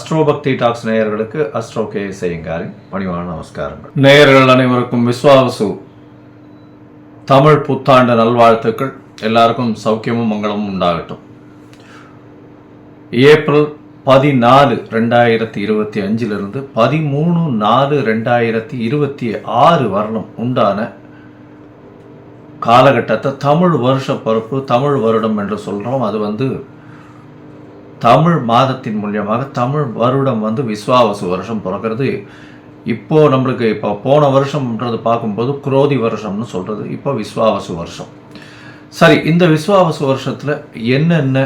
Astro பக்தி tax நேயர்களுக்கு astro K செய்யுங்காரின் பணிவான நமஸ்காரங்கள். நேயர்கள் அனைவருக்கும் விஸ்வாவசு தமிழ் புத்தாண்டு நல்வாழ்த்துக்கள். எல்லாருக்கும் சௌக்கியமும் மங்களமும் உண்டாகட்டும். ஏப்ரல் 14, 2025 13, 4, 2026 வருடம் உண்டான காலகட்டத்தை தமிழ் வருஷ பருப்பு, தமிழ் வருடம் என்று சொல்கிறோம். அது தமிழ் மாதத்தின் மூலியமாக தமிழ் வருடம் விஸ்வாவசு வருஷம் பிறக்கிறது. இப்போது நம்மளுக்கு போன வருஷம்ன்றது பார்க்கும்போது குரோதி வருஷம்னு சொல்கிறது. இப்போ விஸ்வாவசு வருஷம். சரி, இந்த விஸ்வாவசு வருஷத்தில் என்னென்ன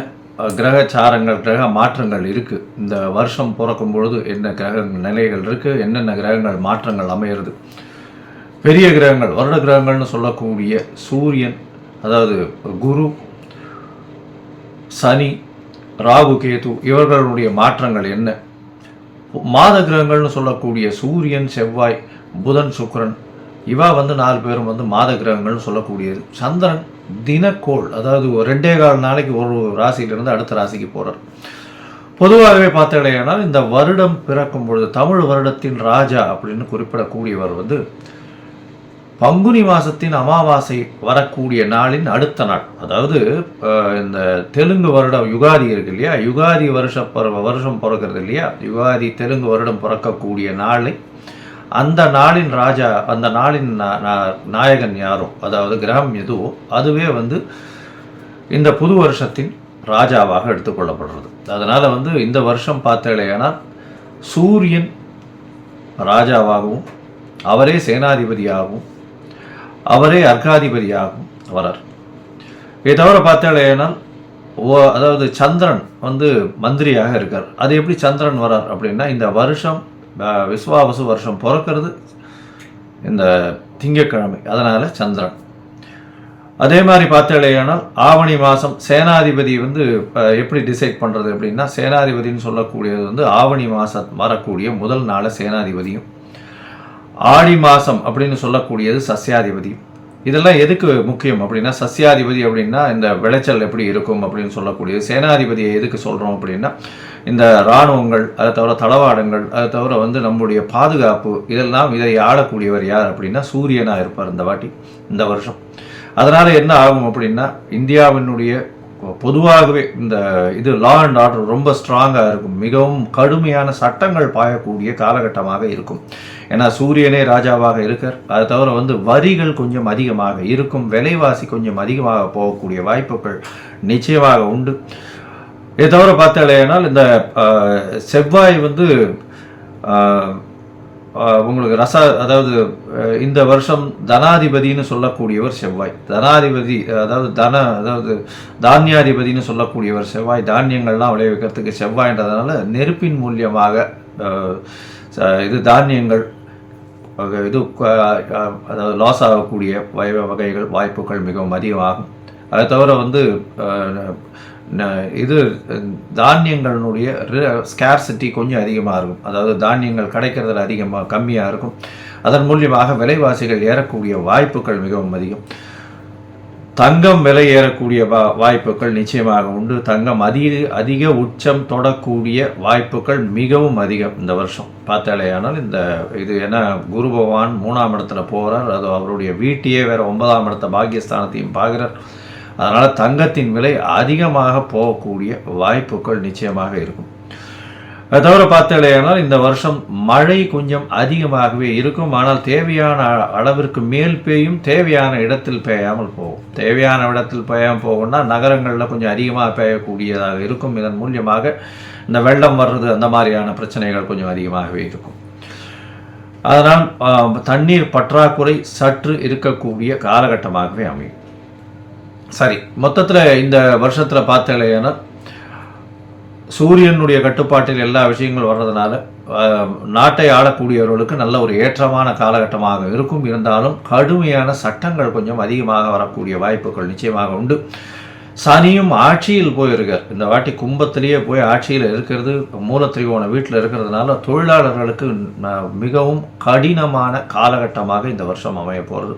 கிரகச்சாரங்கள், கிரக மாற்றங்கள் இருக்குது, இந்த வருஷம் பிறக்கும் பொழுது என்ன கிரக நிலைகள் இருக்குது, என்னென்ன கிரகங்கள் மாற்றங்கள் அமையிறது, பெரிய கிரகங்கள் வருட கிரகங்கள்னு சொல்லக்கூடிய சூரியன், அதாவது குரு, சனி, ராகு, கேது இவர்களுடைய மாற்றங்கள் என்ன, மாத கிரகங்கள்னு சொல்லக்கூடிய சூரியன், செவ்வாய், புதன், சுக்கிரன் இவா 4 பேரும் மாத கிரகங்கள்னு சொல்லக்கூடியது. சந்திரன் தினக்கோள், அதாவது 2.25 நாளைக்கு ஒரு ராசியிலிருந்து அடுத்த ராசிக்கு போகிறார். பொதுவாகவே பார்த்தீங்கன்னா இந்த வருடம் பிறக்கும் பொழுது தமிழ் வருடத்தின் ராஜா அப்படின்னு குறிப்பிடக்கூடியவர் பங்குனி மாதத்தின் அமாவாசை வரக்கூடிய நாளின் அடுத்த நாள், அதாவது இந்த தெலுங்கு வருடம் யுகாதி இருக்கு இல்லையா, யுகாதி வருஷம் பிறக்கிறது இல்லையா, யுகாதி தெலுங்கு வருடம் பிறக்கக்கூடிய நாளை அந்த நாளின் ராஜா, அந்த நாளின் நாயகன் யாரோ, அதாவது கிரகம் எதுவோ அதுவே இந்த புது வருஷத்தின் ராஜாவாக எடுத்துக்கொள்ளப்படுறது. அதனால் இந்த வருஷம் பார்த்தேன்னா சூரியன் ராஜாவாகவும் அவரே சேனாதிபதியாகவும் அவரே அர்க்காதிபதியாகவும் வரார். இதை தவிர பார்த்தேனால் அதாவது சந்திரன் மந்திரியாக இருக்கார். அது எப்படி சந்திரன் வரார் அப்படின்னா, இந்த வருஷம் விஸ்வாவசு வருஷம் பிறக்கிறது இந்த திங்கட்கிழமை, அதனால் சந்திரன். அதே மாதிரி பார்த்தேனால் ஆவணி மாதம் சேனாதிபதி எப்படி டிசைட் பண்ணுறது அப்படின்னா, சேனாதிபதினு சொல்லக்கூடியது ஆவணி மாதம் வரக்கூடிய முதல் நாளை சேனாதிபதியும், ஆடி மாதம் அப்படின்னு சொல்லக்கூடியது சஸ்யாதிபதியும். இதெல்லாம் எதுக்கு முக்கியம் அப்படின்னா, சஸ்யாதிபதி அப்படின்னா இந்த விளைச்சல் எப்படி இருக்கும் அப்படின்னு சொல்லக்கூடியது. சேனாதிபதியை எதுக்கு சொல்கிறோம் அப்படின்னா, இந்த இராணுவங்கள், அதை தவிர தளவாடங்கள், அதை தவிர நம்முடைய பாதுகாப்பு, இதை ஆளக்கூடியவர் யார் அப்படின்னா சூரியனாக இருப்பார் இந்த வாட்டி, இந்த வருஷம். அதனால் என்ன ஆகும் அப்படின்னா, இந்தியாவினுடைய பொதுவாகவே இந்த லா அண்ட் ஆர்டர் ரொம்ப ஸ்ட்ராங்காக இருக்கும். மிகவும் கடுமையான சட்டங்கள் பாயக்கூடிய காலகட்டமாக இருக்கும். ஏன்னா சூரியனே ராஜாவாக இருக்கார். அதை தவிர வரிகள் கொஞ்சம் அதிகமாக இருக்கும், விலைவாசி கொஞ்சம் அதிகமாக போகக்கூடிய வாய்ப்புகள் நிச்சயமாக உண்டு. இதை தவிர பார்த்தாலேனால் இந்த செவ்வாய் உங்களுக்கு அதாவது இந்த வருஷம் தனாதிபதினு சொல்லக்கூடியவர் செவ்வாய். தனாதிபதி அதாவது தானியாதிபதினு சொல்லக்கூடியவர் செவ்வாய். தானியங்கள்லாம் விளைவிக்கிறதுக்கு செவ்வாய்ன்றதுனால நெருப்பின் மூலியமாக தானியங்கள் அதாவது லாஸ் ஆகக்கூடிய வகைகள் வாய்ப்புகள் மிகவும் அதிகமாகும். அதை தவிர தானியங்களுடைய ஸ்கேர்சிட்டி கொஞ்சம் அதிகமாக இருக்கும். அதாவது தானியங்கள் கிடைக்கிறதுல கம்மியாக இருக்கும். அதன் மூலியமாக விலைவாசிகள் ஏறக்கூடிய வாய்ப்புகள் மிகவும் அதிகம். தங்கம் விலை ஏறக்கூடிய வாய்ப்புகள் நிச்சயமாக உண்டு. தங்கம் அதிக உச்சம் தொடக்கூடிய வாய்ப்புகள் மிகவும் அதிகம் இந்த வருஷம் பார்த்தாலேயானால். இது ஏன்னா குரு பகவான் 3ஆம் இடத்துல போகிறார். அது அவருடைய வீட்டையே வேறு 9ஆம் இடத்த பாக்கியஸ்தானத்தையும் பார்க்குறார். அதனால் தங்கத்தின் விலை அதிகமாக போகக்கூடிய வாய்ப்புகள் நிச்சயமாக இருக்கும். அதை தவிர பார்த்தாலேயானால் இந்த வருஷம் மழை கொஞ்சம் அதிகமாகவே இருக்கும். ஆனால் தேவையான அளவிற்கு மேல் பெய்யும், தேவையான இடத்தில் பெய்யாமல் போகும். தேவையான இடத்தில் பெய்யாமல் போகும்னா நகரங்களில் கொஞ்சம் அதிகமாக பெய்யக்கூடியதாக இருக்கும். இதன் மூலியமாக இந்த வெள்ளம் வர்றது, அந்த மாதிரியான பிரச்சனைகள் கொஞ்சம் அதிகமாகவே இருக்கும். அதனால் தண்ணீர் பற்றாக்குறை சற்று இருக்கக்கூடிய காலகட்டமாகவே அமையும். சரி, மொத்தத்தில் இந்த வருஷத்தில் பார்த்தேன்னா சூரியனுடைய கட்டுப்பாட்டில் எல்லா விஷயங்கள் வர்றதுனால நாட்டை ஆளக்கூடியவர்களுக்கு நல்ல ஒரு ஏற்றமான காலகட்டமாக இருக்கும். இருந்தாலும் கடுமையான சட்டங்கள் கொஞ்சம் அதிகமாக வரக்கூடிய வாய்ப்புகள் நிச்சயமாக உண்டு. சனியும் ஆட்சியில் போயிருக்கார். இந்த வாட்டி கும்பத்திலேயே போய் ஆட்சியில் இருக்கிறது, மூலத்திரிகோண வீட்டில் இருக்கிறதுனால தொழிலாளர்களுக்கு மிகவும் கடினமான காலகட்டமாக இந்த வருஷம் அமைய போகிறது.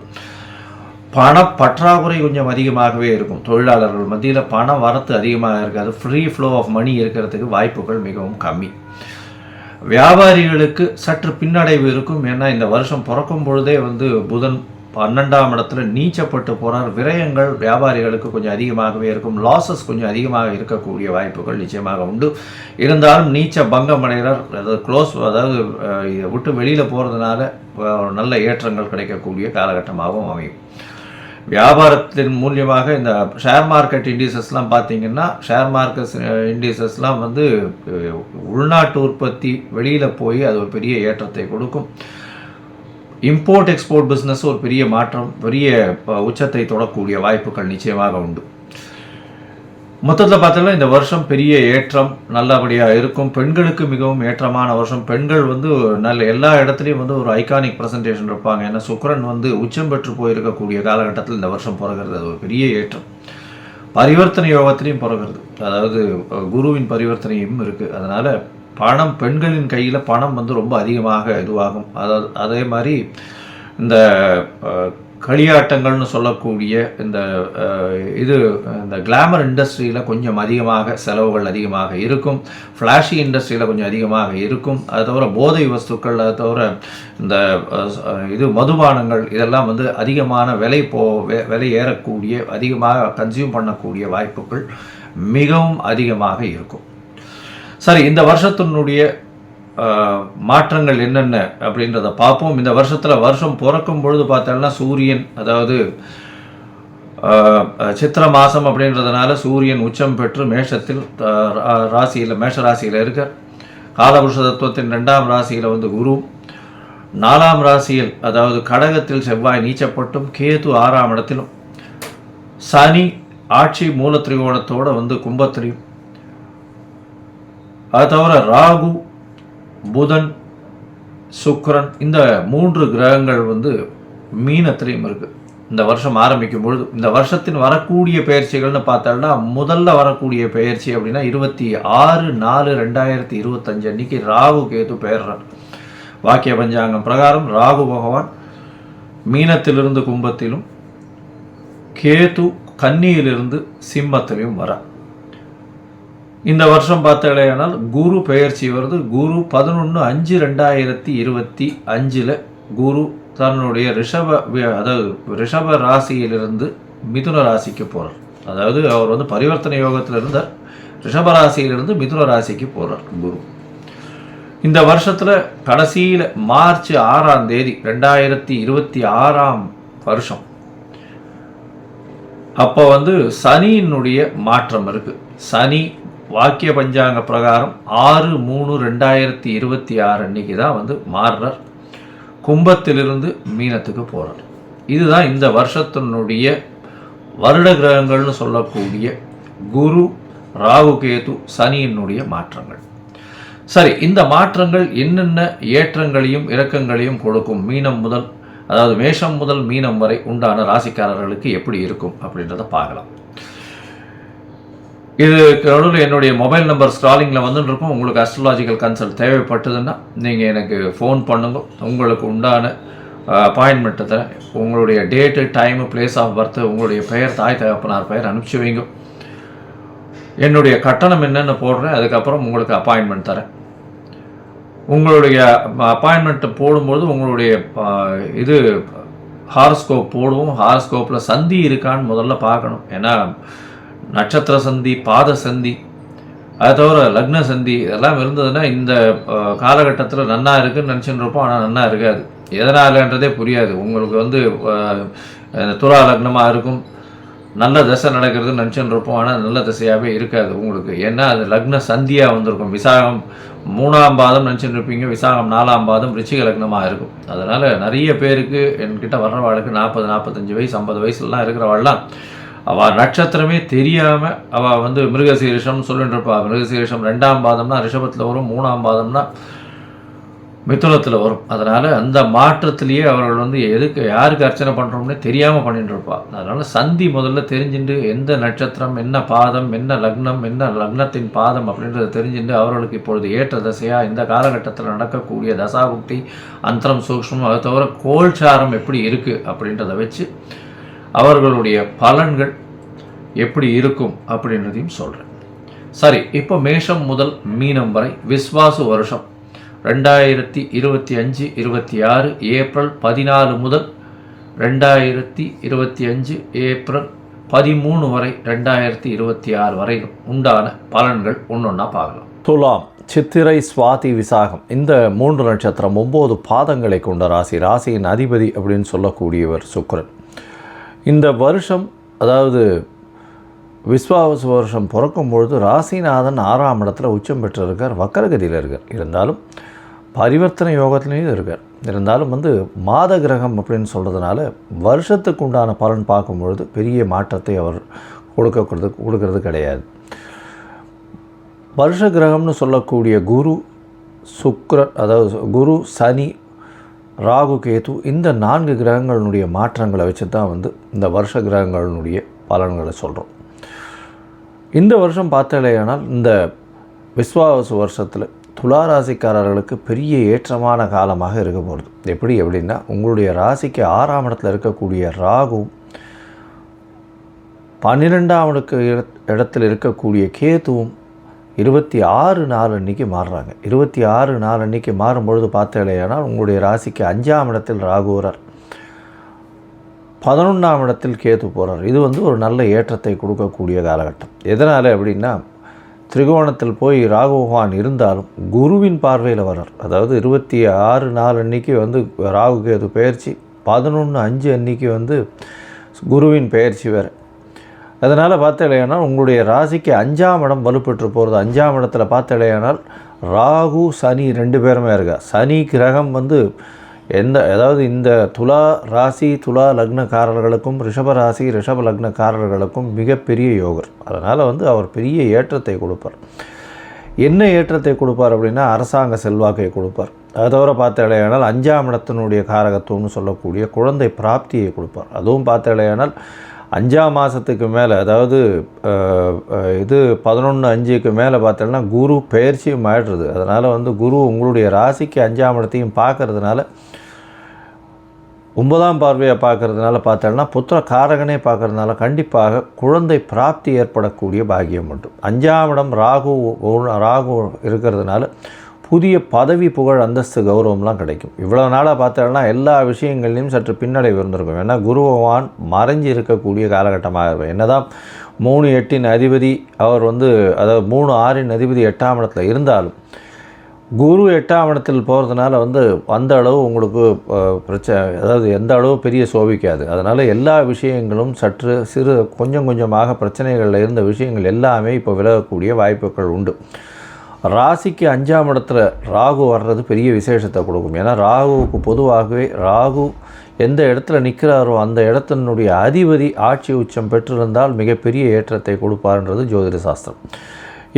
பணப்பற்றாக்குறை கொஞ்சம் அதிகமாகவே இருக்கும். தொழிலாளர்கள் மத்தியில் பண வரத்து அதிகமாக இருக்காது. ஃப்ரீ ஃப்ளோ ஆஃப் மணி இருக்கிறதுக்கு வாய்ப்புகள் மிகவும் கம்மி. வியாபாரிகளுக்கு சற்று பின்னடைவு இருக்கும். ஏன்னா இந்த வருஷம் பிறக்கும் பொழுதே வந்து புதன் 12ஆம் இடத்துல நீச்சப்பட்டு போகிறார். விரயங்கள் வியாபாரிகளுக்கு கொஞ்சம் அதிகமாகவே இருக்கும். லாசஸ் கொஞ்சம் அதிகமாக இருக்கக்கூடிய வாய்ப்புகள் நிச்சயமாக உண்டு. இருந்தாலும் நீச்ச பங்கம் அடைகிறார், அதாவது இதை விட்டு வெளியில் போகிறதுனால நல்ல ஏற்றங்கள் கிடைக்கக்கூடிய காலகட்டமாகவும் அமையும். வியாபாரத்தின் மூலியமாக இந்த ஷேர் மார்க்கெட் இண்டிசஸ்லாம் பார்த்தீங்கன்னா, ஷேர் மார்க்கெட் இண்டிசஸ்லாம் வந்து உள்நாட்டு உற்பத்தி வெளியில் போய் அது ஒரு பெரிய ஏற்றத்தை கொடுக்கும். இம்போர்ட் எக்ஸ்போர்ட் பிஸ்னஸ் ஒரு பெரிய மாற்றம், பெரிய உச்சத்தை தொடக்கூடிய வாய்ப்புகள் நிச்சயமாக உண்டு. மொத்தத்தில் பார்த்தோம்னா இந்த வருஷம் பெரிய ஏற்றம் நல்லபடியாக இருக்கும். பெண்களுக்கு மிகவும் ஏற்றமான வருஷம். பெண்கள் வந்து எல்லா இடத்துலையும் வந்து ஒரு ஐகானிக் ப்ரெசன்டேஷன் இருப்பாங்க. ஏன்னா சுக்கிரன் வந்து உச்சம் பெற்று போயிருக்கக்கூடிய காலகட்டத்தில் இந்த வருஷம் பிறகுறது அது ஒரு பெரிய ஏற்றம். பரிவர்த்தனை யோகத்திலையும் பிறகுறது, அதாவது குருவின் பரிவர்த்தனையும் இருக்குது. அதனால் பணம், பெண்களின் கையில் பணம் வந்து ரொம்ப அதிகமாக இதுவாகும். அதாவது அதே மாதிரி இந்த களியாட்டங்கள்னு சொல்லக்கூடிய இந்த கிளாமர் இண்டஸ்ட்ரியில் கொஞ்சம் அதிகமாக செலவுகள் அதிகமாக இருக்கும். ஃப்ளாஷி இண்டஸ்ட்ரியில் கொஞ்சம் அதிகமாக இருக்கும். அது தவிர போதை வஸ்துக்கள், அது தவிர இந்த மதுபானங்கள் இதெல்லாம் வந்து அதிகமான விலை ஏறக்கூடிய, அதிகமாக கன்சியூம் பண்ணக்கூடிய வாய்ப்புகள் மிகவும் அதிகமாக இருக்கும். சரி, இந்த வருஷத்தினுடைய மாற்றங்கள் என்னென்ன அப்படின்றத பார்ப்போம். இந்த வருஷம் பிறக்கும் பொழுது பார்த்தோம்னா சூரியன், அதாவது சித்திர மாதம் அப்படின்றதுனால சூரியன் உச்சம் பெற்று மேஷத்தில் மேஷ ராசியில் இருக்கார். காலபுருஷ தத்துவத்தின் 2ஆம் ராசியில் வந்து குரு, 4ஆம் ராசியில் அதாவது கடகத்தில் செவ்வாய் நீச்சப்பட்டும், கேது 6ஆம் இடத்திலும், சனி ஆட்சி மூல திரிகோணத்தோடு வந்து கும்பத்திலையும், அது தவிர ராகு, புதன், சுக்கிரன் இந்த 3 கிரகங்கள் வந்து மீனத்திலையும் இருக்குது. இந்த வருஷம் ஆரம்பிக்கும் பொழுது இந்த வருஷத்தின் வரக்கூடிய பெயர்ச்சிகள்னு பார்த்தோம்னா, முதல்ல வரக்கூடிய பெயர்ச்சி அப்படின்னா 26/4/2025 அன்னைக்கு ராகு கேது பெயர்றார். வாக்கிய பஞ்சாங்கம் பிரகாரம் ராகு பகவான் மீனத்திலிருந்து கும்பத்திலும், கேது கன்னியிலிருந்து சிம்மத்திலையும் வரார். இந்த வருஷம் பார்த்தாலேயானால் குரு பெயர்ச்சி வருது. குரு 11/5/2025 குரு தன்னுடைய ரிஷப ராசியிலிருந்து மிதுன ராசிக்கு போகிறார். அதாவது அவர் வந்து பரிவர்த்தனை யோகத்தில் இருந்தார். ரிஷப ராசியிலிருந்து மிதுன ராசிக்கு போகிறார் குரு. இந்த வருஷத்தில் கடைசியில் மார்ச் 6ஆம் தேதி 2026ஆம் வருஷம் அப்போ வந்து சனியினுடைய மாற்றம் இருக்குது. சனி வாக்கிய பஞ்சாங்க பிரகாரம் 6/3/2026 அன்னைக்கு தான் வந்து மாறுறார். கும்பத்திலிருந்து மீனத்துக்கு போகிறார். இதுதான் இந்த வருஷத்தினுடைய வருட கிரகங்கள்னு சொல்லக்கூடிய குரு, ராகு, கேது, சனியினுடைய மாற்றங்கள். சரி, இந்த மாற்றங்கள் என்னென்ன ஏற்றங்களையும் இறக்கங்களையும் கொடுக்கும்? மேஷம் முதல் மீனம் வரை உண்டான ராசிக்காரர்களுக்கு எப்படி இருக்கும் அப்படின்றத பார்க்கலாம். இதுக்கு நடுவில் என்னுடைய மொபைல் நம்பர் ஸ்க்ராலிங்கில் வந்துட்டு இருக்கும். உங்களுக்கு அஸ்ட்ராலாஜிக்கல் கன்சல்ட் தேவைப்பட்டதுன்னா நீங்கள் எனக்கு ஃபோன் பண்ணுங்க. உங்களுக்கு உண்டான அப்பாயின்மெண்ட்டை தரேன். உங்களுடைய date, time, place of birth, உங்களுடைய பெயர், தாய் தகப்பனார் பெயர் அனுப்பிச்சி வைங்க. என்னுடைய கட்டணம் என்னென்னு போடுறேன். அதுக்கப்புறம் உங்களுக்கு அப்பாயின்மெண்ட் தரேன். உங்களுடைய அப்பாயின்மெண்ட்டை போடும்போது உங்களுடைய ஹாரோஸ்கோப் போடுவோம். ஹாரோஸ்கோப்பில் சந்தி இருக்கான்னு முதல்ல பார்க்கணும். ஏன்னா நட்சத்திர சந்தி, பாத சந்தி, அது தவிர லக்ன சந்தி இதெல்லாம் இருந்ததுன்னா இந்த காலகட்டத்தில் நன்னா இருக்குன்னு நினச்சின்னு இருப்போம். ஆனால் நன்னா இருக்காது. எதனாலன்றதே புரியாது. உங்களுக்கு வந்து துலா லக்னமாக இருக்கும், நல்ல தசை நடக்கிறதுன்னு நினச்சின்னு இருப்போம். ஆனால் நல்ல தசையாகவே இருக்காது உங்களுக்கு. ஏன்னா அது லக்ன சந்தியாக வந்திருக்கும். விசாகம் 3ஆம் பாதம் நினச்சின்னு இருப்பீங்க, விசாகம் 4ஆம் பாதம் ரிச்சிக லக்னமாக இருக்கும். அதனால் நிறைய பேருக்கு என்கிட்ட வர்றவாளுக்கு 40, 45 வயசு, 50 வயசுலாம் இருக்கிறவாள்லாம் அவள் நட்சத்திரமே தெரியாமல் அவள் வந்து மிருகசீரிஷம்னு சொல்லிட்டு இருப்பாள். மிருகசீரிஷம் 2ஆம் பாதம்னா ரிஷபத்தில் வரும், 3ஆம் பாதம்னா மிதுனத்தில் வரும். அதனால் அந்த மாற்றத்திலேயே அவர்கள் வந்து யாருக்கு அர்ச்சனை பண்ணுறோம்னே தெரியாமல் பண்ணிட்டு இருப்பாள். அதனால் சந்தி முதல்ல தெரிஞ்சுட்டு எந்த நட்சத்திரம், என்ன பாதம், என்ன லக்னம், என்ன லக்னத்தின் பாதம் அப்படின்றத தெரிஞ்சுட்டு அவர்களுக்கு இப்பொழுது ஏற்ற தசையாக இந்த காலகட்டத்தில் நடக்கக்கூடிய தசாபுக்தி, அந்தரம், சூக்ஷ்மம், அதை தவிர கோல்சாரம் எப்படி இருக்குது அப்படின்றத வச்சு அவர்களுடைய பலன்கள் எப்படி இருக்கும் அப்படின்றதையும் சொல்கிறேன். சரி, இப்போ மேஷம் முதல் மீனம் வரை விஸ்வாசு வருஷம் 2025 26 ஏப்ரல் 14 முதல் 2025 ஏப்ரல் 13 வரை 2026 வரை உண்டான பலன்கள் ஒன்றொன்னா பார்க்கலாம். துலாம், சித்திரை, சுவாதி, விசாகம் இந்த 3 நட்சத்திரம் 9 பாதங்களை கொண்ட ராசி. ராசியின் அதிபதி அப்படின்னு சொல்லக்கூடியவர் சுக்கிரன். இந்த வருஷம், அதாவது விஸ்வாவசு வருஷம் பிறக்கும்பொழுது ராசிநாதன் 6ஆம் இடத்துல உச்சம் பெற்றிருக்கார், வக்கரகதியில் இருக்கார். இருந்தாலும் பரிவர்த்தனை யோகத்திலையும் இருக்கார். இருந்தாலும் மாத கிரகம் அப்படின்னு சொல்கிறதுனால வருஷத்துக்கு உண்டான பலன் பார்க்கும்பொழுது பெரிய மாற்றத்தை அவர் கொடுக்கறது கிடையாது. வருஷ கிரகம்னு சொல்லக்கூடிய குரு, சுக்கிரன், அதாவது குரு, சனி, ராகு, கேது இந்த 4 கிரகங்களினுடைய மாற்றங்களை வச்சு தான் இந்த வருஷ கிரகங்களினுடைய பலன்களை சொல்கிறோம். இந்த வருஷம் பார்த்தாலேயானால் இந்த விஸ்வாவசு வருஷத்தில் துளாராசிக்காரர்களுக்கு பெரிய ஏற்றமான காலமாக இருக்க போகிறது. எப்படின்னா உங்களுடைய ராசிக்கு 6ஆம் இடத்துல இருக்கக்கூடிய ராகு, 12ஆம் இடத்தில் இருக்கக்கூடிய கேதுவும் 26/4 அன்றைக்கி மாறுறாங்க. 26/4 அன்றைக்கி மாறும்பொழுது பார்த்தாலேயானால் உங்களுடைய ராசிக்கு 5ஆம் இடத்தில் ராகு வரார், 11ஆம் இடத்தில் கேது போகிறார். இது ஒரு நல்ல ஏற்றத்தை கொடுக்கக்கூடிய காலகட்டம். எதனால் அப்படின்னா திரிகோணத்தில் போய் ராகு பகவான் இருந்தாலும் குருவின் பார்வையில் வரார். அதாவது 26/4 அன்றைக்கி ராகு கேது பெயர்ச்சி, 11/5 அன்றைக்கி குருவின் பெயர்ச்சி வேறு. அதனால் பார்த்தாலேயானால் உங்களுடைய ராசிக்கு 5ஆம் இடம் வலுப்பெற்று போகிறது. 5ஆம் இடத்துல பார்த்தாலேயானால் ராகு, சனி 2 பேருமே இருக்கா. சனி கிரகம் அதாவது இந்த துலா ராசி, துலா லக்னக்காரர்களுக்கும் ரிஷப ராசி, ரிஷப லக்னக்காரர்களுக்கும் மிகப்பெரிய யோகர். அதனால் அவர் பெரிய ஏற்றத்தை கொடுப்பார். என்ன ஏற்றத்தை கொடுப்பார் அப்படின்னா அரசாங்க செல்வாக்கை கொடுப்பார். அதை தவிர பார்த்தாலேயானால் 5ஆம் இடத்தினுடைய காரகத்துவம்னு சொல்லக்கூடிய குழந்தை பிராப்தியை கொடுப்பார். அதுவும் பார்த்தாலேயானால் 5ஆம் மாதத்துக்கு மேலே, அதாவது இது 11/5க்கு மேலே பார்த்தோன்னா குரு பெயர்ச்சியும் ஆயிடுறது. அதனால் குரு உங்களுடைய ராசிக்கு 5ஆம் இடத்தையும் பார்க்கறதுனால, 9ஆம் பார்வையை பார்க்கறதுனால பார்த்தோன்னா புத்திர காரகனே பார்க்கறதுனால கண்டிப்பாக குழந்தை பிராப்தி ஏற்படக்கூடிய பாக்கியம் உண்டு. 5ஆம் இடம் ராகு இருக்கிறதுனால புதிய பதவி, புகழ், அந்தஸ்து, கௌரவம்லாம் கிடைக்கும். இவ்வளோ நாளாக பார்த்தோன்னா எல்லா விஷயங்கள்லையும் சற்று பின்னடைவு இருந்திருக்கும். ஏன்னா குரு பகவான் மறைஞ்சி இருக்கக்கூடிய காலகட்டமாக இருக்கும். என்ன தான் 3/8 அதிபதி அவர் அதாவது 3/6 அதிபதி 8ஆம் இடத்துல இருந்தாலும் குரு 8ஆம் இடத்தில் போகிறதுனால அந்த அளவு உங்களுக்கு அதாவது எந்த அளவு பெரிய சோபிக்காது. அதனால் எல்லா விஷயங்களும் சற்று கொஞ்சம் கொஞ்சமாக பிரச்சனைகளில் இருந்த விஷயங்கள் எல்லாமே இப்போ விலகக்கூடிய வாய்ப்புகள் உண்டு. ராசிக்கு 5ஆம் இடத்துல ராகு வர்றது பெரிய விசேஷத்தை கொடுக்கும். ஏன்னா ராகுவுக்கு பொதுவாகவே ராகு எந்த இடத்துல நிற்கிறாரோ அந்த இடத்தினுடைய அதிபதி ஆட்சி உச்சம் பெற்றிருந்தால் மிகப்பெரிய ஏற்றத்தை கொடுப்பார்ன்றது ஜோதிட சாஸ்திரம்.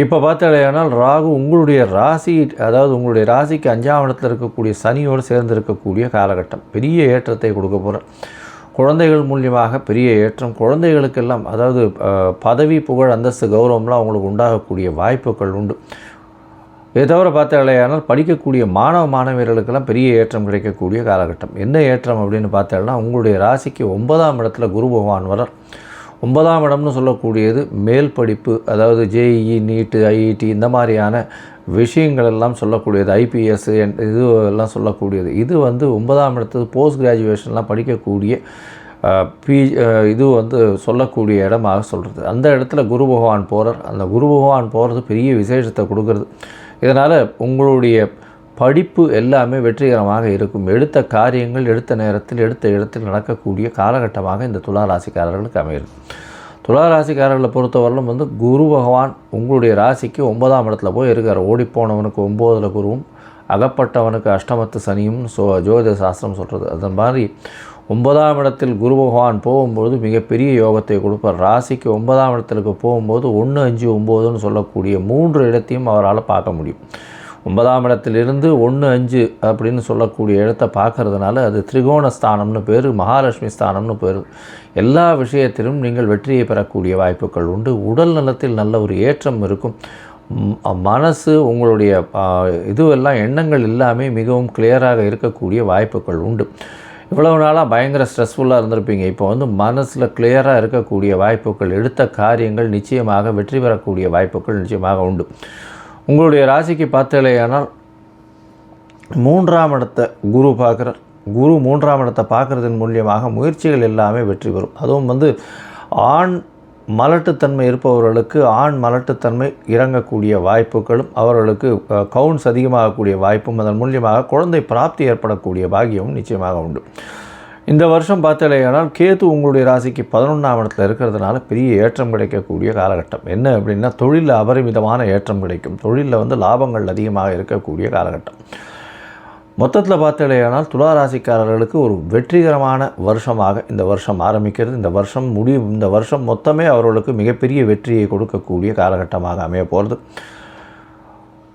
இப்போ பார்த்தாலேயானால் ராகு உங்களுடைய ராசி, அதாவது உங்களுடைய ராசிக்கு 5ஆம் இடத்துல இருக்கக்கூடிய சனியோடு சேர்ந்து இருக்கக்கூடிய காலகட்டம் பெரிய ஏற்றத்தை கொடுக்க போகிறார். குழந்தைகள் மூலியமாக பெரிய ஏற்றம், குழந்தைகளுக்கெல்லாம் அதாவது பதவி, புகழ், அந்தஸ்து, கௌரவம்லாம் அவங்களுக்கு உண்டாகக்கூடிய வாய்ப்புகள் உண்டு. இதை தவிர பார்த்தாலேயானால் படிக்கக்கூடிய மாணவியர்களுக்கெல்லாம் பெரிய ஏற்றம் கிடைக்கக்கூடிய காலகட்டம். என்ன ஏற்றம் அப்படின்னு பார்த்தாலும் உங்களுடைய ராசிக்கு 9ஆம் இடத்துல குரு பகவான் வரார். 9ஆம் இடம்னு சொல்லக்கூடியது மேல் படிப்பு, அதாவது ஜேஇஇ, நீட்டு, ஐஐடி இந்த மாதிரியான விஷயங்கள் எல்லாம் சொல்லக்கூடியது, ஐபிஎஸ் இது எல்லாம் சொல்லக்கூடியது. இது 9ஆம் இடத்துல போஸ்ட் கிராஜுவேஷன்லாம் படிக்கக்கூடிய இது சொல்லக்கூடிய இடமாக சொல்கிறது. அந்த இடத்துல குரு பகவான் போகிறார். அந்த குரு பகவான் போகிறது பெரிய விசேஷத்தை கொடுக்குறது. இதனால் உங்களுடைய படிப்பு எல்லாமே வெற்றிகரமாக இருக்கும். எடுத்த காரியங்கள் எடுத்த நேரத்தில் எடுத்த இடத்தில் நடக்கக்கூடிய காலகட்டமாக இந்த துளாராசிக்காரர்களுக்கு அமைகிறது. துளாராசிக்காரர்களை பொறுத்தவரையிலும் குரு பகவான் உங்களுடைய ராசிக்கு 9ஆம் இடத்துல போய் இருக்கார். ஓடிப்போனவனுக்கு 9ல் குருவும், அகப்பட்டவனுக்கு அஷ்டமத்து சனியும் ஜோதிட சாஸ்திரம் சொல்கிறது. அது மாதிரி 9ஆம் இடத்தில் குரு பகவான் போகும்போது மிகப்பெரிய யோகத்தை கொடுப்பார். ராசிக்கு 9ஆம் இடத்துக்கு போகும்போது 1, 5, 9ன்னு சொல்லக்கூடிய 3 இடத்தையும் அவரால் பார்க்க முடியும். 9ஆம் இடத்திலிருந்து 1, 5 அப்படின்னு சொல்லக்கூடிய இடத்தை பார்க்கறதுனால அது திரிகோண ஸ்தானம்னு பேர், மகாலட்சுமி ஸ்தானம்னு பேர். எல்லா விஷயத்திலும் நீங்கள் வெற்றியை பெறக்கூடிய வாய்ப்புகள் உண்டு. உடல் நலத்தில் நல்ல ஒரு ஏற்றம் இருக்கும். மனசு, உங்களுடைய இதுவெல்லாம் எண்ணங்கள் எல்லாமே மிகவும் கிளியராக இருக்கக்கூடிய வாய்ப்புகள் உண்டு. இவ்வளவு நாளாக பயங்கர ஸ்ட்ரெஸ்ஃபுல்லாக இருந்திருப்பீங்க. இப்போ மனசில் கிளியராக இருக்கக்கூடிய வாய்ப்புகள், எடுத்த காரியங்கள் நிச்சயமாக வெற்றி பெறக்கூடிய வாய்ப்புகள் நிச்சயமாக உண்டு. உங்களுடைய ராசிக்கு பார்த்தாலேயானால் மூன்றாம் இடத்தை குரு பார்க்குறார். குரு மூன்றாம் இடத்தை பார்க்குறதன் மூலியமாக முயற்சிகள் எல்லாமே வெற்றி பெறும். அதுவும் ஆண் மலட்டுத்தன்மை இருப்பவர்களுக்கு ஆண் மலட்டுத்தன்மை இறங்கக்கூடிய வாய்ப்புகளும், அவர்களுக்கு கவுன்ஸ் அதிகமாகக்கூடிய வாய்ப்பும், அதன் மூலியமாக குழந்தை பிராப்தி ஏற்படக்கூடிய பாக்கியமும் நிச்சயமாக உண்டு. இந்த வருஷம் பார்த்தாலேயானால் கேது உங்களுடைய ராசிக்கு 11ஆம் இடத்துல இருக்கிறதுனால பெரிய ஏற்றம் கிடைக்கக்கூடிய காலகட்டம். என்ன அப்படின்னா, தொழிலில் அபரிமிதமான ஏற்றம் கிடைக்கும். தொழிலில் லாபங்கள் அதிகமாக இருக்கக்கூடிய காலகட்டம். மொத்தத்தில் பார்த்தாலேயானால் துலா ராசிக்காரர்களுக்கு ஒரு வெற்றிகரமான வருஷமாக இந்த வருஷம் ஆரம்பிக்கிறது. இந்த வருஷம் மொத்தமே அவர்களுக்கு மிகப்பெரிய வெற்றியை கொடுக்கக்கூடிய காலகட்டமாக அமைய போகிறது.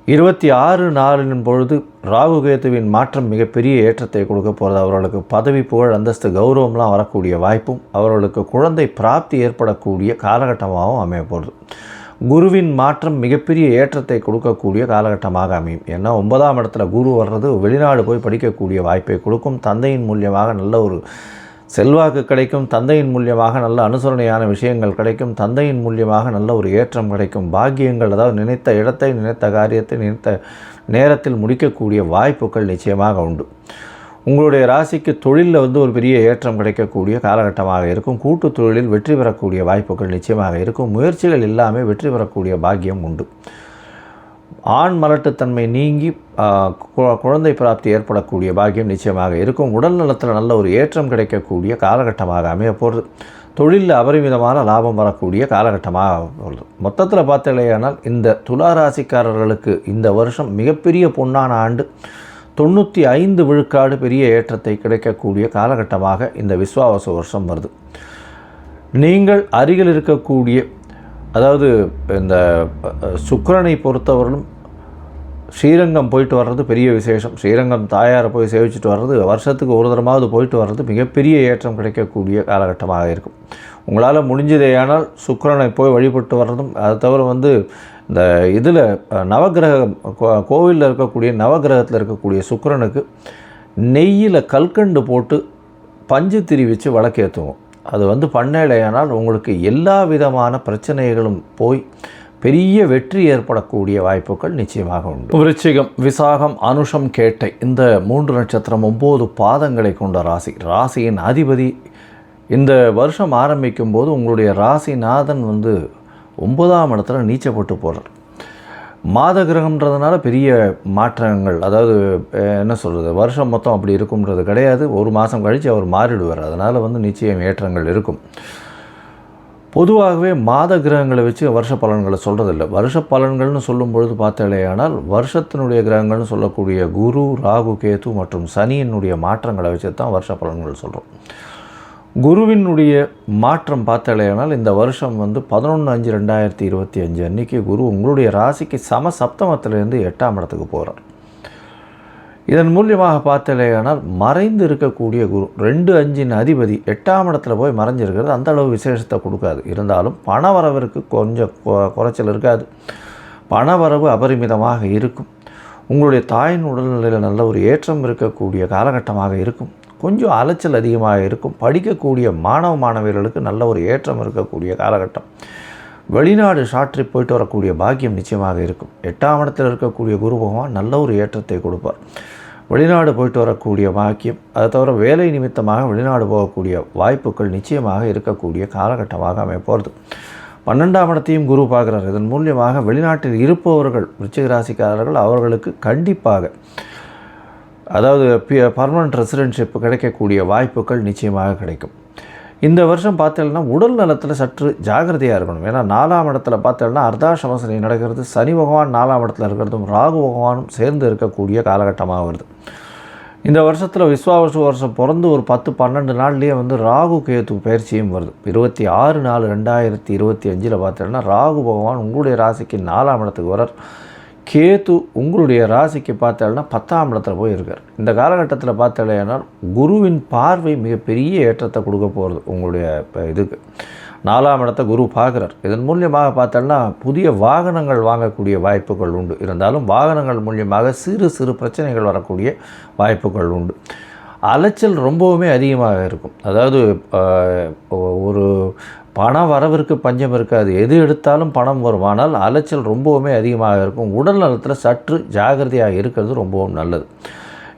26/4 பொழுது ராகு கேதுவின் மாற்றம் மிகப்பெரிய ஏற்றத்தை கொடுக்க போகிறது. அவர்களுக்கு பதவி, புகழ், அந்தஸ்து, கௌரவம்லாம் வரக்கூடிய வாய்ப்பும், அவர்களுக்கு குழந்தை பிராப்தி ஏற்படக்கூடிய காலகட்டமாகவும் அமைய போகிறது. குருவின் மாற்றம் மிகப்பெரிய ஏற்றத்தை கொடுக்கக்கூடிய காலகட்டமாக அமையும். ஏன்னா 9ஆம் இடத்துல குரு வர்றது வெளிநாடு போய் படிக்கக்கூடிய வாய்ப்பை கொடுக்கும். தந்தையின் மூலியமாக நல்ல ஒரு செல்வாக்கு கிடைக்கும். தந்தையின் மூலியமாக நல்ல அனுசரணையான விஷயங்கள் கிடைக்கும். தந்தையின் மூலியமாக நல்ல ஒரு ஏற்றம் கிடைக்கும். பாக்கியங்கள், அதாவது நினைத்த இடத்தை, நினைத்த காரியத்தை நினைத்த நேரத்தில் முடிக்கக்கூடிய வாய்ப்புகள் நிச்சயமாக உண்டு. உங்களுடைய ராசிக்கு தொழிலில் ஒரு பெரிய ஏற்றம் கிடைக்கக்கூடிய காலகட்டமாக இருக்கும். கூட்டு தொழிலில் வெற்றி பெறக்கூடிய வாய்ப்புகள் நிச்சயமாக இருக்கும். முயற்சிகள் எல்லாமே வெற்றி பெறக்கூடிய பாக்கியம் உண்டு. ஆண் மலட்டுத்தன்மை நீங்கி குழந்தை பிராப்தி ஏற்படக்கூடிய பாக்கியம் நிச்சயமாக இருக்கும். உடல் நலத்தில் நல்ல ஒரு ஏற்றம் கிடைக்கக்கூடிய காலகட்டமாக அமைய போகிறது. தொழிலில் அபரிமிதமான லாபம் வரக்கூடிய காலகட்டமாக போகிறது. மொத்தத்தில் பார்த்தாலேயானால் இந்த துலா ராசிக்காரர்களுக்கு இந்த வருஷம் மிகப்பெரிய பொன்னான ஆண்டு. 95 விழுக்காடு பெரிய ஏற்றத்தை கிடைக்கக்கூடிய காலகட்டமாக இந்த விஸ்வாவச வருஷம் வருது. நீங்கள் அருகில் இருக்கக்கூடிய, அதாவது இந்த சுக்கிரனை பொறுத்தவரையிலும் ஸ்ரீரங்கம் போயிட்டு வர்றது பெரிய விசேஷம். ஸ்ரீரங்கம் தாயாரை போய் சேவிச்சுட்டு வர்றது, வருஷத்துக்கு ஒரு தரமாவது போயிட்டு வர்றது மிகப்பெரிய ஏற்றம் கிடைக்கக்கூடிய காலகட்டமாக இருக்கும். உங்களால் முடிஞ்சதேயானால் சுக்கிரனை போய் வழிபட்டு வர்றதும், அதை தவிர இந்த இதில் நவகிரகம் கோவிலில் இருக்கக்கூடிய நவகிரகத்தில் இருக்கக்கூடிய சுக்கிரனுக்கு நெய்யில் கல்கண்டு போட்டு பஞ்சு திரி வச்சு விளக்கேற்றுவோம். அது பண்ணலையானால் உங்களுக்கு எல்லா விதமான பிரச்சனைகளும் போய் பெரிய வெற்றி ஏற்படக்கூடிய வாய்ப்புகள் நிச்சயமாக உண்டு. விருச்சிகம், விசாகம், அனுஷம், கேட்டை இந்த 3 நட்சத்திரம் 9 பாதங்களை கொண்ட ராசி. ராசியின் அதிபதி இந்த வருஷம் ஆரம்பிக்கும் போது உங்களுடைய ராசிநாதன் 9ஆம் இடத்துல நீச்சப்பட்டு போகிறார். மாத கிரகம்ன்றதுனால பெரிய மாற்றங்கள், அதாவது என்ன சொல்கிறது, வருஷம் மொத்தம் அப்படி இருக்கும்ன்றது கிடையாது. ஒரு மாதம் கழித்து அவர் மாறிடுவார். அதனால் நிச்சயம் ஏற்றங்கள் இருக்கும். பொதுவாகவே மாத கிரகங்களை வச்சு வருஷ பலன்களை சொல்கிறதில்ல. வருஷ பலன்கள்னு சொல்லும் பொழுது பார்த்தாலேயானால் வருஷத்தினுடைய கிரகங்கள்னு சொல்லக்கூடிய குரு, ராகு, கேது மற்றும் சனியினுடைய மாற்றங்களை வச்சு தான் வருஷ பலன்கள் சொல்கிறோம். குருவினுடைய மாற்றம் பார்த்தாலேயானால் இந்த வருஷம் 11/5/2025 அன்றைக்கி குரு உங்களுடைய ராசிக்கு சப்தமத்திலேருந்து 8ஆம் இடத்துக்கு போகிறார். இதன் மூலியமாக பார்த்தாலேயானால் மறைந்து இருக்கக்கூடிய குரு 2/5 அதிபதி 8ஆம் இடத்துல போய் மறைஞ்சிருக்கிறது அந்த அளவு விசேஷத்தை கொடுக்காது. இருந்தாலும் பணவரவிற்கு கொஞ்சம் குறைச்சல் இருக்காது. பணவரவு அபரிமிதமாக இருக்கும். உங்களுடைய தாயின் உடல்நிலையில் நல்ல ஒரு ஏற்றம் இருக்கக்கூடிய காலகட்டமாக இருக்கும். கொஞ்சம் அலைச்சல் அதிகமாக இருக்கும். படிக்கக்கூடிய மாணவர்களுக்கு நல்ல ஒரு ஏற்றம் இருக்கக்கூடிய காலகட்டம். வெளிநாடு ஷார்ட் ட்ரிப் போயிட்டு வரக்கூடிய பாக்கியம் நிச்சயமாக இருக்கும். 8ஆம் இடத்தில் இருக்கக்கூடிய குரு பகவான் நல்ல ஒரு ஏற்றத்தை கொடுப்பார். வெளிநாடு போயிட்டு வரக்கூடிய பாக்கியம், அதை தவிர வேலை நிமித்தமாக வெளிநாடு போகக்கூடிய வாய்ப்புகள் நிச்சயமாக இருக்கக்கூடிய காலகட்டமாக அமைப்போகிறது. 12ஆம் இடத்தையும் குரு பார்க்குறார். இதன் மூலியமாக வெளிநாட்டில் இருப்பவர்கள் விருச்சிக ராசிக்காரர்கள் அவர்களுக்கு கண்டிப்பாக, அதாவது பர்மனன்ட் ரெசிடென்ஷிப் கிடைக்கக்கூடிய வாய்ப்புகள் நிச்சயமாக கிடைக்கும். இந்த வருஷம் பார்த்தீங்கன்னா உடல் நலத்தில் சற்று ஜாகிரதையாக இருக்கணும். ஏன்னா 4ஆம் இடத்துல பார்த்தீங்கன்னா அர்த்தாஷ்டம சனி நடக்கிறது. சனி பகவான் 4ஆம் இடத்துல இருக்கிறதும் ராகு பகவானும் சேர்ந்து இருக்கக்கூடிய காலகட்டமாக வருது. இந்த வருஷத்தில் விஸ்வாவச வருஷம் பிறந்து ஒரு 10-12 நாள்லேயே ராகு கேது பயிற்சியும் வருது. 26/4/2025 பார்த்தீங்கன்னா ராகு பகவான் உங்களுடைய ராசிக்கு 4ஆம் இடத்துக்கு வரார். கேது உங்களுடைய ராசிக்கு பார்த்தாலும் 10ஆம் இடத்துல போய் இருக்கார். இந்த காலகட்டத்தில் பார்த்தாலேனா குருவின் பார்வை மிகப்பெரிய ஏற்றத்தை கொடுக்க போகிறது. உங்களுடைய இதுக்கு 4ஆம் இடத்தை குரு பார்க்குறார். இதன் மூலியமாக பார்த்தோம்னா புதிய வாகனங்கள் வாங்கக்கூடிய வாய்ப்புகள் உண்டு. இருந்தாலும் வாகனங்கள் மூலியமாக சிறு சிறு பிரச்சனைகள் வரக்கூடிய வாய்ப்புகள் உண்டு. அலைச்சல் ரொம்பவுமே அதிகமாக இருக்கும். அதாவது ஒரு பண வரவிற்கு பஞ்சம் இருக்காது. எது எடுத்தாலும் பணம் வரும். ஆனால் அலைச்சல் ரொம்பவுமே அதிகமாக இருக்கும். உடல் நலத்தில் சற்று ஜாகிரதையாக இருக்கிறது ரொம்பவும் நல்லது.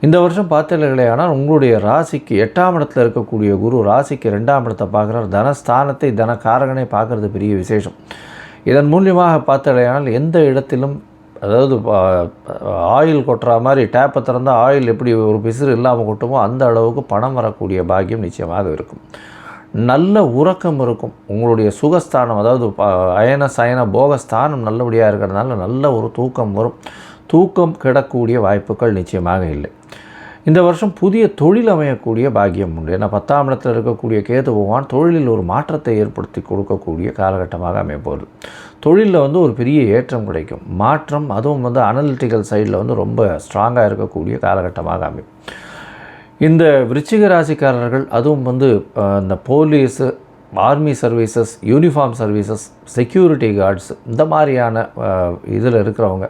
இந்த வருஷம் பார்த்தீர்களே ஆனால் உங்களுடைய ராசிக்கு 8ஆம் இடத்துல இருக்கக்கூடிய குரு ராசிக்கு 2ஆம் இடத்தை பார்க்குறார். தனஸ்தானத்தை தனகாரகனை பார்க்குறது பெரிய விசேஷம். இதன் மூலியமாக பார்த்தீர்களேனால் எந்த இடத்திலும், அதாவது ஆயில் கொட்டுற மாதிரி டேப்பை திறந்தால் ஆயில் எப்படி ஒரு பிசிறு இல்லாமல் கொட்டுமோ அந்த அளவுக்கு பணம் வரக்கூடிய பாக்கியம் நிச்சயமாக இருக்கும். நல்ல உறக்கம் இருக்கும். உங்களுடைய சுகஸ்தானம், அதாவது அயன சயன போகஸ்தானம் நல்லபடியாக இருக்கிறதுனால நல்ல ஒரு தூக்கம் வரும். தூக்கம் கெடக்கூடிய வாய்ப்புகள் நிச்சயமாக இல்லை. இந்த வருஷம் புதிய தொழில் அமையக்கூடிய பாக்கியம் உண்டு. ஏன்னா 10ஆம் இடத்தில் இருக்கக்கூடிய கேது பகவான் தொழிலில் ஒரு மாற்றத்தை ஏற்படுத்தி கொடுக்கக்கூடிய காலகட்டமாக அமையப்போகுது. தொழிலில் ஒரு பெரிய ஏற்றம் கிடைக்கும். மாற்றம், அதுவும் அனலிட்டிக்கல் சைடில் ரொம்ப ஸ்ட்ராங்காக இருக்கக்கூடிய காலகட்டமாக அமையும். இந்த விருச்சிக ராசிக்காரர்கள், அதுவும் இந்த police, army services, uniform services, security cards, இந்த மாதிரியான இதில் இருக்கிறவங்க,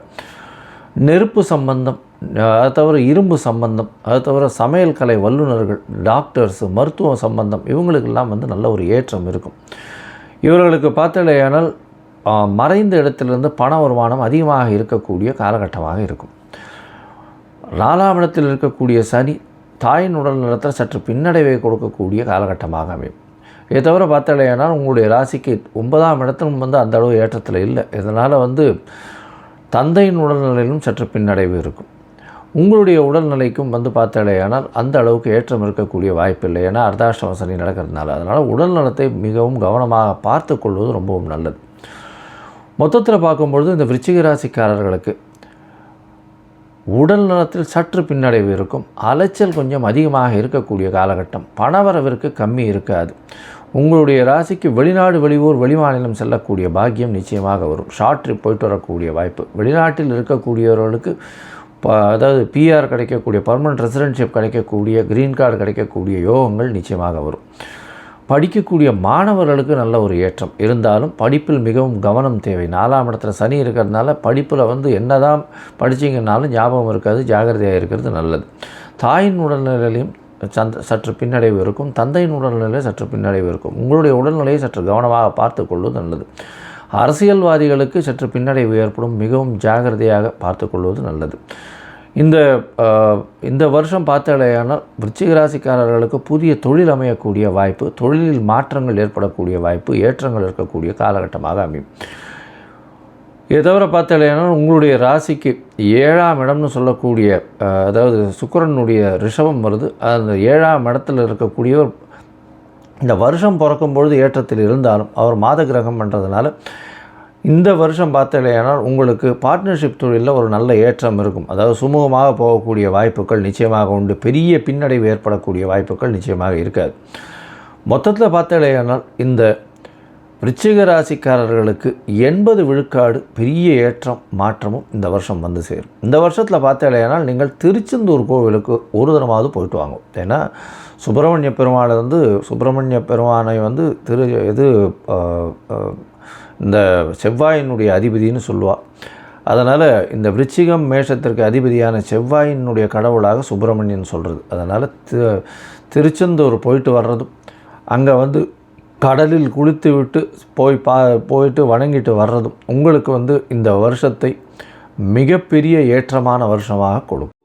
நெருப்பு சம்பந்தம், அது தவிர இரும்பு சம்பந்தம், அது தவிர சமையல் கலை வல்லுநர்கள், டாக்டர்ஸு, மருத்துவ சம்பந்தம், இவங்களுக்கெல்லாம் நல்ல ஒரு ஏற்றம் இருக்கும். இவர்களுக்கு பார்த்தலையானால் மறைந்த இடத்திலிருந்து பண வருமானம் அதிகமாக இருக்கக்கூடிய காலகட்டமாக இருக்கும். 4ஆம் இடத்தில் இருக்கக்கூடிய சனி தாயின் உடல் நலத்தில் சற்று பின்னடைவை கொடுக்கக்கூடிய காலகட்டமாக அமையும். இதை தவிர பார்த்தலையானால் உங்களுடைய ராசிக்கு 9ஆம் இடத்திலும் அந்த அளவு ஏற்றத்தில் இல்லை. இதனால் தந்தையின் உடல்நிலையிலும் சற்று பின்னடைவு இருக்கும். உங்களுடைய உடல்நிலைக்கும் பார்த்தலையானால் அந்த அளவுக்கு ஏற்றம் இருக்கக்கூடிய வாய்ப்பில்லை. ஏன்னா அர்த்தாஷ்டம சனி நடக்கிறதுனால. அதனால் உடல் நலத்தை மிகவும் கவனமாக பார்த்து கொள்வது ரொம்பவும் நல்லது. மொத்தத்தில் பார்க்கும்பொழுது இந்த விருச்சிக ராசிக்காரர்களுக்கு உடல் நலத்தில் சற்று பின்னடைவு இருக்கும். அலைச்சல் கொஞ்சம் அதிகமாக இருக்கக்கூடிய காலகட்டம். பணவரவிற்கு கம்மி இருக்காது. உங்களுடைய ராசிக்கு வெளிநாடு, வெளியூர், வெளிமாநிலம் செல்லக்கூடிய பாக்கியம் நிச்சயமாக வரும். ஷார்ட் ட்ரிப் போயிட்டு வரக்கூடிய வாய்ப்பு. வெளிநாட்டில் இருக்கக்கூடியவர்களுக்கு அதாவது பிஆர் கிடைக்கக்கூடிய, பர்மனன்ட் ரெசிடென்ஷிப் கிடைக்கக்கூடிய, க்ரீன் கார்டு கிடைக்கக்கூடிய யோகங்கள் நிச்சயமாக வரும். படிக்கக்கூடிய மாணவர்களுக்கு நல்ல ஒரு ஏற்றம் இருந்தாலும் படிப்பில் மிகவும் கவனம் தேவை. 4ஆம் இடத்துல சனி இருக்கிறதுனால படிப்பில் என்ன தான் படிச்சிங்கன்னாலும் ஞாபகம் இருக்காது. ஜாகிரதையாக இருக்கிறது நல்லது. தாயின் உடல்நிலையிலையும் சற்று பின்னடைவு இருக்கும். தந்தையின் உடல்நிலையில் சற்று பின்னடைவு இருக்கும். உங்களுடைய உடல்நிலையை சற்று கவனமாக பார்த்து கொள்வது நல்லது. அரசியல்வாதிகளுக்கு சற்று பின்னடைவு ஏற்படும். மிகவும் ஜாகிரதையாக பார்த்து கொள்வது நல்லது. இந்த வருஷம் பார்த்தலையானால் விருச்சிக ராசிக்காரர்களுக்கு புதிய தொழில் அமையக்கூடிய வாய்ப்பு, தொழிலில் மாற்றங்கள் ஏற்படக்கூடிய வாய்ப்பு, ஏற்றங்கள் இருக்கக்கூடிய காலகட்டமாக அமையும். இதை தவிர பார்த்தலையானால் உங்களுடைய ராசிக்கு 7ஆம் இடம்னு சொல்லக்கூடிய, அதாவது சுக்கிரனுடைய ரிஷபம் வருது. அந்த 7ஆம் இடத்தில் இருக்கக்கூடியவர் இந்த வருஷம் பிறக்கும்பொழுது ஏற்றத்தில் இருந்தாலும் அவர் மாத கிரகம் பண்ணுறதுனால இந்த வருஷம் பார்த்தலையானால் உங்களுக்கு பார்ட்னர்ஷிப் தொழிலில் ஒரு நல்ல ஏற்றம் இருக்கும். அதாவது சுமூகமாக போகக்கூடிய வாய்ப்புகள் நிச்சயமாக உண்டு. பெரிய பின்னடைவு ஏற்படக்கூடிய வாய்ப்புகள் நிச்சயமாக இருக்காது. மொத்தத்தில் பார்த்தலையானால் இந்த விருச்சிக ராசிக்காரர்களுக்கு 80 விழுக்காடு பெரிய ஏற்றம் மாற்றமும் இந்த வருஷம் சேரும். இந்த வருஷத்தில் பார்த்தலையானால் நீங்கள் திருச்செந்தூர் கோவிலுக்கு ஒரு தரமாவது போயிட்டு வாங்கும். ஏன்னா சுப்பிரமணிய பெருமாளை சுப்பிரமணிய பெருமானை இந்த செவ்வாயினுடைய அதிபதினு சொல்லுவாள். அதனால் இந்த விருச்சிகம் மேஷத்திற்கு அதிபதியான செவ்வாயினுடைய கடவுளாக சுப்பிரமணியன் சொல்கிறது. அதனால் திருச்செந்தூர் போயிட்டு வர்றதும், அங்கே கடலில் குளித்து விட்டு போயிட்டு வணங்கிட்டு வர்றதும் உங்களுக்கு இந்த வருஷத்தை மிகப்பெரிய ஏற்றமான வருஷமாக கொடுக்கும்.